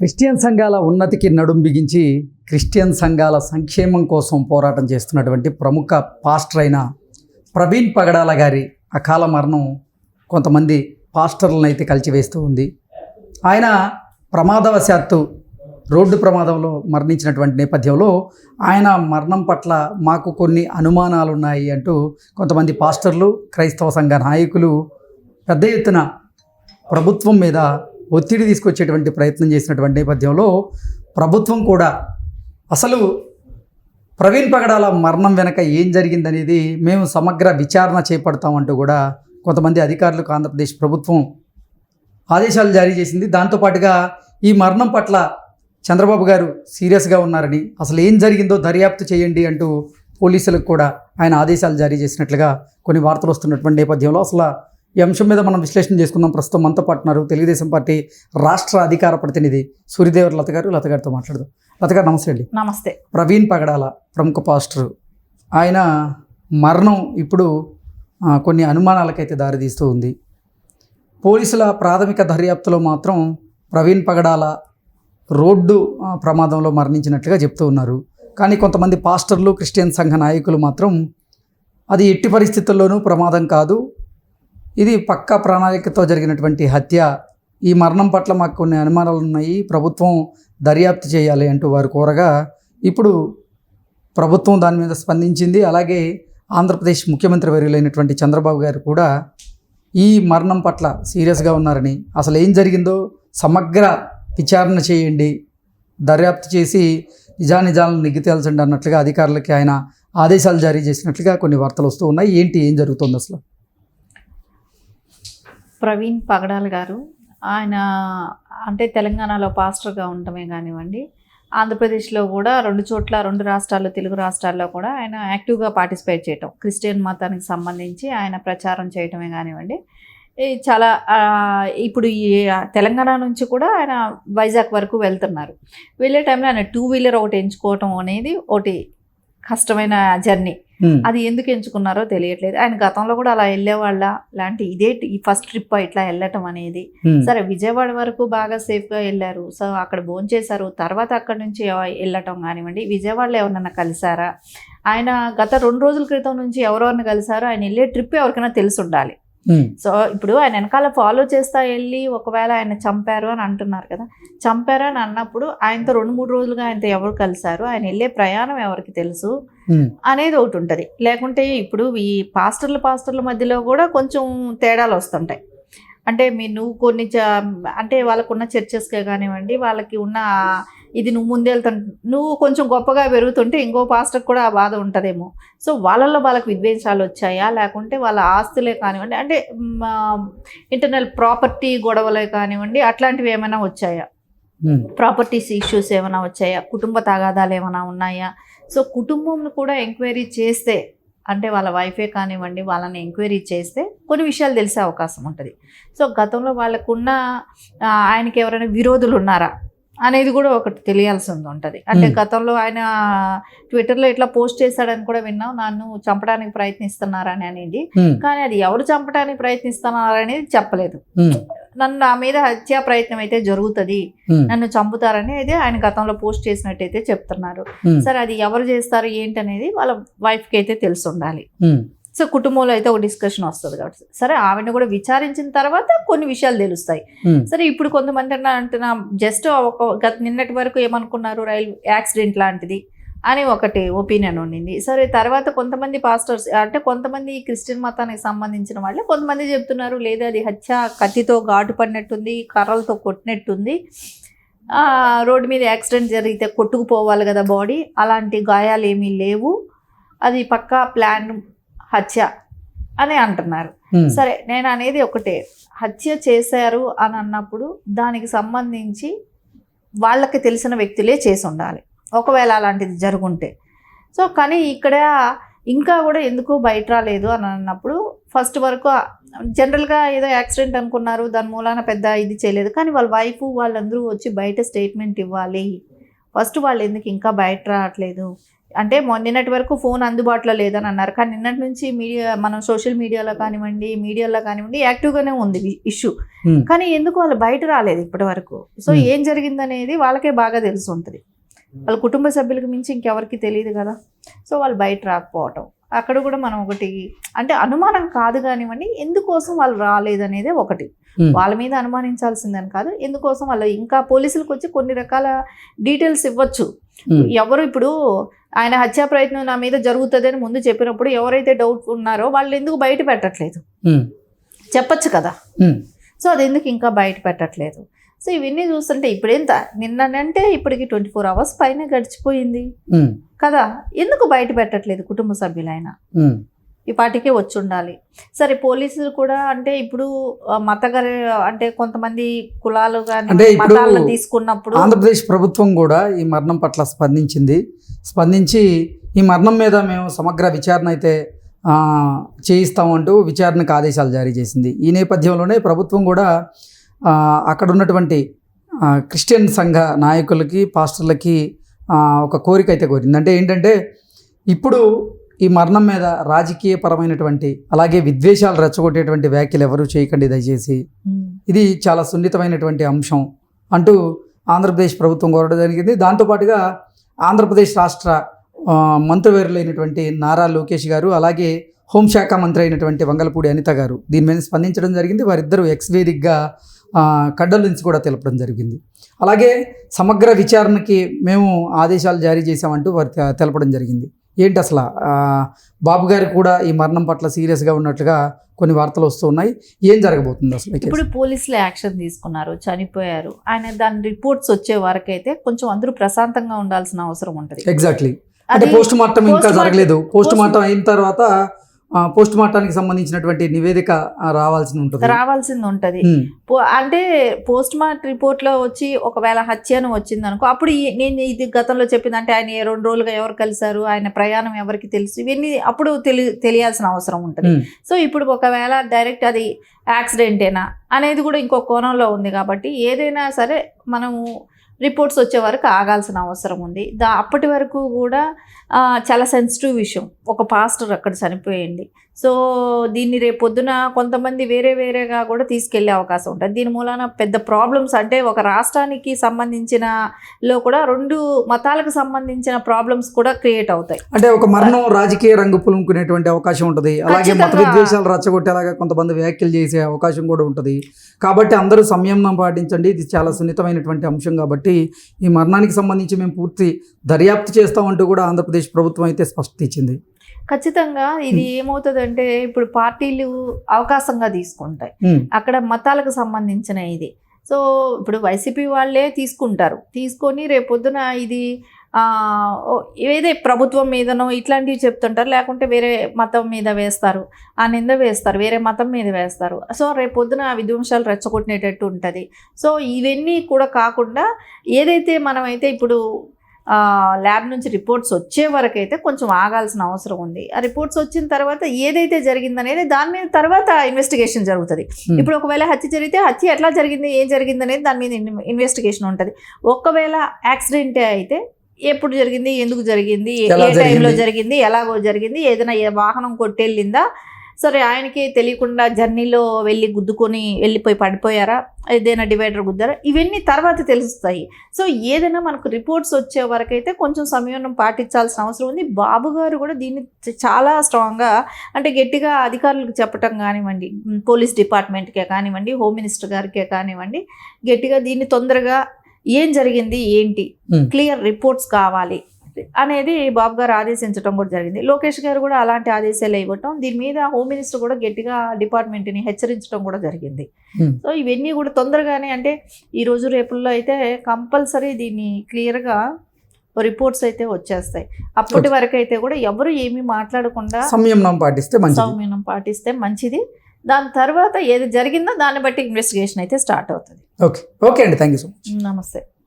Christian సంఘాల ఉన్నతికి నడుం బిగించి క్రిస్టియన్ సంఘాల సంక్షేమం కోసం పోరాటం చేస్తున్నటువంటి ప్రముఖ పాస్టర్ అయిన ప్రవీణ్ పగడాల గారి అకాల మరణం కొంతమంది పాస్టర్లను అయితే కలిచివేస్తూ ఉంది. ఆయన ప్రమాదవశాత్తు రోడ్డు ప్రమాదంలో మరణించినటువంటి నేపథ్యంలో ఆయన మరణం పట్ల మాకు కొన్ని అనుమానాలు ఉన్నాయి అంటూ కొంతమంది పాస్టర్లు, క్రైస్తవ సంఘ నాయకులు పెద్ద ఎత్తున ప్రభుత్వం మీద ఒత్తిడి తీసుకొచ్చేటువంటి ప్రయత్నం చేసినటువంటి నేపథ్యంలో ప్రభుత్వం కూడా అసలు ప్రవీణ్ పగడాల మరణం వెనక ఏం జరిగిందనేది మేము సమగ్ర విచారణ చేపడతామంటూ కూడా కొంతమంది అధికారులకు ఆంధ్రప్రదేశ్ ప్రభుత్వం ఆదేశాలు జారీ చేసింది. దాంతోపాటుగా ఈ మరణం పట్ల చంద్రబాబు గారు సీరియస్గా ఉన్నారని, అసలు ఏం జరిగిందో దర్యాప్తు చేయండి అంటూ పోలీసులకు కూడా ఆయన ఆదేశాలు జారీ చేసినట్లుగా కొన్ని వార్తలు వస్తున్నటువంటి నేపథ్యంలో అసలు ఈ అంశం మీద మనం విశ్లేషణ చేసుకుందాం. ప్రస్తుతం మనతో పాటున్నారు తెలుగుదేశం పార్టీ రాష్ట్ర అధికార ప్రతినిధి సూర్యదేవర్ లత గారు. లత గారితో మాట్లాడదాం. లత గారు నమస్తే అండి. నమస్తే. ప్రవీణ్ పగడాల ప్రముఖ పాస్టర్, ఆయన మరణం ఇప్పుడు కొన్ని అనుమానాలకైతే దారితీస్తూ ఉంది. పోలీసుల ప్రాథమిక దర్యాప్తులో మాత్రం ప్రవీణ్ పగడాల రోడ్డు ప్రమాదంలో మరణించినట్లుగా చెప్తూ ఉన్నారు. కానీ కొంతమంది పాస్టర్లు, క్రిస్టియన్ సంఘ నాయకులు మాత్రం అది ఎట్టి పరిస్థితుల్లోనూ ప్రమాదం కాదు, ఇది పక్కా ప్రణాళికతో జరిగినటువంటి హత్య, ఈ మరణం పట్ల మాకు కొన్ని అనుమానాలు ఉన్నాయి, ప్రభుత్వం దర్యాప్తు చేయాలి అంటూ వారు కోరగా ఇప్పుడు ప్రభుత్వం దాని మీద స్పందించింది. అలాగే ఆంధ్రప్రదేశ్ ముఖ్యమంత్రి వర్యులైనటువంటి చంద్రబాబు గారు కూడా ఈ మరణం పట్ల సీరియస్గా ఉన్నారని, అసలు ఏం జరిగిందో సమగ్ర విచారణ చేయండి, దర్యాప్తు చేసి నిజానిజాలను నిగ్గు తేల్చండి అన్నట్లుగా అధికారులకి ఆయన ఆదేశాలు జారీ చేసినట్లుగా కొన్ని వార్తలు వస్తూ ఉన్నాయి. ఏం జరుగుతుంది అసలు? ప్రవీణ్ పగడాల గారు ఆయన అంటే తెలంగాణలో పాస్టర్గా ఉండటమే కానివ్వండి, ఆంధ్రప్రదేశ్లో కూడా రెండు రాష్ట్రాల్లో, తెలుగు రాష్ట్రాల్లో కూడా ఆయన యాక్టివ్గా పార్టిసిపేట్ చేయటం, క్రిస్టియన్ మతానికి సంబంధించి ఆయన ప్రచారం చేయటమే కానివ్వండి, చాలా ఇప్పుడు ఈ తెలంగాణ నుంచి కూడా ఆయన వైజాగ్ వరకు వెళ్తున్నారు. వెళ్ళే టైంలో ఆయన 2 వీలర్ ఒకటి ఎంచుకోవటం అనేది ఒకటి కష్టమైన జర్నీ. అది ఎందుకు ఎంచుకున్నారో తెలియట్లేదు. ఆయన గతంలో కూడా అలా వెళ్ళేవాళ్ళ లాంటి ఈ ఫస్ట్ ట్రిప్ ఇట్లా వెళ్ళటం అనేది. సరే, విజయవాడ వరకు బాగా సేఫ్గా వెళ్ళారు. సో అక్కడ భోంచేశారు. తర్వాత అక్కడి నుంచి వెళ్ళటం కానివ్వండి, విజయవాడలో ఎవరినైనా కలిసారా, ఆయన గత 2 రోజుల క్రితం నుంచి ఎవరెవరిని కలిసారో, ఆయన వెళ్ళే ట్రిప్ ఎవరికైనా తెలిసి ఉండాలి. సో ఇప్పుడు ఆయన వెనకాల ఫాలో చేస్తా వెళ్ళి ఒకవేళ ఆయన చంపారు అని అంటున్నారు కదా, చంపారు అని అన్నప్పుడు ఆయనతో 2-3 రోజులుగా ఆయనతో ఎవరు కలిసారు, ఆయన వెళ్ళే ప్రయాణం ఎవరికి తెలుసు అనేది ఒకటి ఉంటుంది. లేకుంటే ఇప్పుడు ఈ పాస్టర్ల మధ్యలో కూడా కొంచెం తేడాలు వస్తుంటాయి. అంటే నువ్వు కొన్ని అంటే వాళ్ళకున్న చర్చెస్కే కానివ్వండి, వాళ్ళకి ఉన్న ఇది నువ్వు నువ్వు కొంచెం గొప్పగా పెరుగుతుంటే ఇంకో పాస్టర్కి కూడా ఆ బాధ ఉంటుందేమో. సో వాళ్ళకి విద్వేషాలు వచ్చాయా, లేకుంటే వాళ్ళ ఆస్తులే కానివ్వండి, అంటే ఇంటర్నల్ ప్రాపర్టీ గొడవలే కానివ్వండి, అట్లాంటివి ఏమైనా వచ్చాయా, ప్రాపర్టీస్ ఇష్యూస్ ఏమైనా వచ్చాయా, కుటుంబ తగాదాలు ఏమైనా ఉన్నాయా. సో కుటుంబంను కూడా ఎంక్వైరీ చేస్తే, అంటే వాళ్ళ వైఫే కానివ్వండి, వాళ్ళని ఎంక్వైరీ చేస్తే కొన్ని విషయాలు తెలిసే అవకాశం ఉంటుంది. సో గతంలో వాళ్ళకున్న ఆయనకి ఎవరైనా విరోధులు ఉన్నారా అనేది కూడా ఒకటి తెలియాల్సి ఉంటుంది. అంటే గతంలో ఆయన ట్విట్టర్లో ఇట్లా పోస్ట్ చేశాడని కూడా విన్నాం, నన్ను చంపడానికి ప్రయత్నిస్తున్నారని అనేది. కానీ అది ఎవరు చంపడానికి ప్రయత్నిస్తున్నారనేది చెప్పలేదు. నా మీద హత్యా ప్రయత్నం అయితే జరుగుతుంది, నన్ను చంపుతారని అయితే ఆయన గతంలో పోస్ట్ చేసినట్టయితే చెప్తున్నారు. సరే, అది ఎవరు చేస్తారు ఏంటనేది వాళ్ళ వైఫ్కి అయితే తెలిసి ఉండాలి. సో కుటుంబంలో అయితే ఒక డిస్కషన్ వస్తుంది కాబట్టి, సరే ఆవిడని కూడా విచారించిన తర్వాత కొన్ని విషయాలు తెలుస్తాయి. సరే, ఇప్పుడు కొంతమంది అంటున్నా జస్ట్ నిన్నటి వరకు ఏమనుకున్నారు, రైలు యాక్సిడెంట్ లాంటిది అని ఒకటి ఒపీనియన్ ఉండింది. సరే, తర్వాత కొంతమంది పాస్టర్స్, అంటే కొంతమంది క్రిస్టియన్ మతానికి సంబంధించిన వాళ్ళే కొంతమంది చెప్తున్నారు, లేదా అది హత్య, కత్తితో ఘాటు పడినట్టుంది, కర్రలతో కొట్టినట్టుంది, రోడ్డు మీద యాక్సిడెంట్ జరిగితే కొట్టుకుపోవాలి కదా బాడీ, అలాంటి గాయాలు ఏమీ లేవు, అది పక్కా ప్లాన్ హత్య అని అంటున్నారు. సరే, నేను అనేది ఒకటే, హత్య చేశారు అని అన్నప్పుడు దానికి సంబంధించి వాళ్ళకి తెలిసిన వ్యక్తులే చేసి ఉండాలి ఒకవేళ అలాంటిది జరుగుంటే. సో కానీ ఇక్కడ ఇంకా కూడా ఎందుకు బయట రాలేదు అని అన్నప్పుడు, ఫస్ట్ వరకు జనరల్గా ఏదో యాక్సిడెంట్ అనుకున్నారు, దాని మూలాన పెద్ద ఇది చేయలేదు. కానీ వాళ్ళ వైఫ్ వాళ్ళందరూ వచ్చి బయట స్టేట్మెంట్ ఇవ్వాలి, ఫస్ట్ వాళ్ళు ఎందుకు ఇంకా బయట రావట్లేదు, అంటే నిన్నటి వరకు ఫోన్ అందుబాటులో లేదని అన్నారు, కానీ నిన్నటి నుంచి మనం సోషల్ మీడియాలో కానివ్వండి, మీడియాలో కానివ్వండి యాక్టివ్గానే ఉంది ఇష్యూ. కానీ ఎందుకు వాళ్ళు బయట రాలేదు ఇప్పటి వరకు? సో ఏం జరిగిందనేది వాళ్ళకే బాగా తెలిసి ఉంటుంది. వాళ్ళ కుటుంబ సభ్యులకు మించి ఇంకెవరికి తెలియదు కదా. సో వాళ్ళు బయట రాకపోవటం, అక్కడ కూడా మనం ఒకటి అంటే అనుమానం కాదు కానివ్వండి, ఎందుకోసం వాళ్ళు రాలేదనేదే ఒకటి. వాళ్ళ మీద అనుమానించాల్సిందని కాదు, ఎందుకోసం వాళ్ళు ఇంకా పోలీసులకు వచ్చి కొన్ని రకాల డీటెయిల్స్ ఇవ్వచ్చు. ఎవరు ఇప్పుడు ఆయన హత్యా ప్రయత్నం నా మీద జరుగుతుంది అని ముందు చెప్పినప్పుడు ఎవరైతే డౌట్ ఉన్నారో వాళ్ళు ఎందుకు బయట పెట్టట్లేదు? చెప్పచ్చు కదా. సో అది ఎందుకు ఇంకా బయట పెట్టట్లేదు? సో ఇవన్నీ చూస్తుంటే ఇప్పుడేంత నిన్నంటే ఇప్పటికి 24 hours పైన గడిచిపోయింది కదా, ఎందుకు బయట పెట్టట్లేదు కుటుంబ సభ్యులైనా? ఈ పాటికే వచ్చి ఉండాలి. సరే పోలీసులు కూడా అంటే ఇప్పుడు అంటే కొంతమంది కులాలు కానీ మతాలను తీసుకున్నప్పుడు ఆంధ్రప్రదేశ్ ప్రభుత్వం కూడా ఈ మరణం పట్ల స్పందించి ఈ మరణం మీద మేము సమగ్ర విచారణ అయితే చేయిస్తామంటూ విచారణకు ఆదేశాలు జారీ చేసింది. ఈ నేపథ్యంలోనే ప్రభుత్వం కూడా అక్కడ ఉన్నటువంటి క్రిస్టియన్ సంఘ నాయకులకి, పాస్టర్లకి ఒక కోరిక అయితే కోరింది. అంటే ఏంటంటే ఇప్పుడు ఈ మరణం మీద రాజకీయపరమైనటువంటి అలాగే విద్వేషాలు రెచ్చగొట్టేటువంటి వ్యాఖ్యలు ఎవరు చేయకండి దయచేసి, ఇది చాలా సున్నితమైనటువంటి అంశం అంటూ ఆంధ్రప్రదేశ్ ప్రభుత్వం కోరడం జరిగింది. దాంతోపాటుగా ఆంధ్రప్రదేశ్ రాష్ట్ర మంత్రివర్యులైనటువంటి నారా లోకేష్ గారు అలాగే హోంశాఖ మంత్రి అయినటువంటి వంగలపూడి అనిత గారు దీని మీద స్పందించడం జరిగింది. వారిద్దరూ ఎక్స్ వేదికగా కండోలెన్స్ కూడా తెలపడం జరిగింది. అలాగే సమగ్ర విచారణకి మేము ఆదేశాలు జారీ చేశామంటూ వారు తెలపడం జరిగింది. ఏంటి అసలు బాబు గారు కూడా ఈ మరణం పట్ల సీరియస్గా ఉన్నట్లుగా కొన్ని వార్తలు వస్తూ ఉన్నాయి. ఏం జరగబోతుంది అసలు? ఇప్పుడు పోలీసులు యాక్షన్ తీసుకున్నారు, చనిపోయారు. ఆయన దాని రిపోర్ట్స్ వచ్చే వరకు అయితే కొంచెం అందరూ ప్రశాంతంగా ఉండాల్సిన అవసరం ఉంటుంది. ఎగ్జాక్ట్లీ. అంటే పోస్ట్ మార్టం ఇంకా జరగలేదు. పోస్ట్ మార్టం అయిన తర్వాత పోస్ట్ మార్టానికి సంబంధించినటువంటి నివేదిక రావాల్సింది ఉంటుంది. అంటే పోస్ట్ మార్టం రిపోర్ట్లో వచ్చి ఒకవేళ హత్యను వచ్చింది అనుకో, అప్పుడు నేను ఇది గతంలో చెప్పింది అంటే ఆయన 2 రోజులుగా ఎవరు కలిశారు, ఆయన ప్రయాణం ఎవరికి తెలుసు, ఇవన్నీ అప్పుడు తెలియాల్సిన అవసరం ఉంటుంది. సో ఇప్పుడు ఒకవేళ డైరెక్ట్ అది యాక్సిడెంటేనా అనేది కూడా ఇంకో కోణంలో ఉంది. కాబట్టి ఏదైనా సరే మనము రిపోర్ట్స్ వచ్చే వరకు ఆగాల్సిన అవసరం ఉంది. అప్పటి వరకు కూడా చాలా సెన్సిటివ్ విషయం, ఒక పాస్టర్ అక్కడ చనిపోయింది. సో దీన్ని రేపొద్దున కొంతమంది వేరేగా కూడా తీసుకెళ్లే అవకాశం ఉంటుంది. దీని మూలాన పెద్ద ప్రాబ్లమ్స్ అంటే ఒక రాష్ట్రానికి సంబంధించిన లో కూడా 2 మతాలకు సంబంధించిన ప్రాబ్లమ్స్ కూడా క్రియేట్ అవుతాయి. అంటే ఒక మరణం రాజకీయ రంగు పులుముకునేటువంటి అవకాశం ఉంటుంది. అలాగే మత విద్వేషాలు రచ్చగొట్టేలాగా కొంతమంది వ్యాఖ్యలు చేసే అవకాశం కూడా ఉంటుంది. కాబట్టి అందరూ సంయమనం పాటించండి. ఇది చాలా సున్నితమైనటువంటి అంశం కాబట్టి ఈ మరణానికి సంబంధించి మేము పూర్తి దర్యాప్తు చేస్తామంటూ కూడా ఆంధ్రప్రదేశ్ ప్రభుత్వం అయితే స్పష్టత ఇచ్చింది. ఖచ్చితంగా ఇది ఏమవుతుందంటే ఇప్పుడు పార్టీలు అవకాశంగా తీసుకుంటాయి అక్కడ మతాలకు సంబంధించిన ఇది. సో ఇప్పుడు వైసీపీ వాళ్ళే తీసుకొని రేపొద్దున ఇది ఏదే ప్రభుత్వం మీదనో ఇట్లాంటివి చెప్తుంటారు, లేకుంటే వేరే మతం మీద వేస్తారు, ఆ నింద వేస్తారు, వేరే మతం మీద వేస్తారు. సో రేపొద్దున విధ్వంసాలు రెచ్చగొట్టినట్టు ఉంటుంది. సో ఇవన్నీ కూడా కాకుండా ఏదైతే మనమైతే ఇప్పుడు ల్యాబ్ నుంచి రిపోర్ట్స్ వచ్చే వరకు అయితే కొంచెం ఆగాల్సిన అవసరం ఉంది. ఆ రిపోర్ట్స్ వచ్చిన తర్వాత ఏదైతే జరిగిందనేది దాని మీద తర్వాత ఇన్వెస్టిగేషన్ జరుగుతుంది. ఇప్పుడు ఒకవేళ హత్య జరిగితే హత్య ఎట్లా జరిగింది, ఏం జరిగింది అనేది దాని మీద ఇన్వెస్టిగేషన్ ఉంటుంది. ఒకవేళ యాక్సిడెంటే అయితే ఎప్పుడు జరిగింది, ఎందుకు జరిగింది, ఏ టైంలో జరిగింది, ఎలాగో జరిగింది, ఏదైనా వాహనం కొట్టెళ్ళిందా, సరే ఆయనకి తెలియకుండా జర్నీలో వెళ్ళిపోయి పడిపోయారా, ఏదైనా డివైడర్ గుద్దారా, ఇవన్నీ తర్వాత తెలుస్తాయి. సో ఏదైనా మనకు రిపోర్ట్స్ వచ్చే వరకు అయితే కొంచెం సమయం పాటించాల్సిన అవసరం ఉంది. బాబు గారు కూడా దీన్ని చాలా స్ట్రాంగ్గా అంటే గట్టిగా అధికారులకు చెప్పటం కానివ్వండి, పోలీస్ డిపార్ట్మెంట్కే కానివ్వండి, హోమ్ మినిస్టర్ గారికే కానివ్వండి, గట్టిగా దీన్ని తొందరగా ఏం జరిగింది ఏంటి క్లియర్ రిపోర్ట్స్ కావాలి అనేది బాబు గారు ఆదేశించడం కూడా జరిగింది. లోకేష్ గారు కూడా అలాంటి ఆదేశాలు ఇవ్వటం, దీని మీద హోమ్ మినిస్టర్ కూడా గట్టిగా డిపార్ట్మెంట్ని హెచ్చరించడం కూడా జరిగింది. సో ఇవన్నీ కూడా తొందరగానే అంటే ఈరోజు రేపుల్లో అయితే కంపల్సరీ దీన్ని క్లియర్గా రిపోర్ట్స్ అయితే వచ్చేస్తాయి. అప్పటి వరకు అయితే కూడా ఎవరు ఏమీ మాట్లాడకుండా సంయమనం పాటిస్తే మంచిది. దాని తర్వాత ఏది జరిగిందో దాన్ని బట్టి ఇన్వెస్టిగేషన్ అయితే స్టార్ట్ అవుతుంది. ఓకే అండి, థ్యాంక్ యూ సో మచ్. నమస్తే.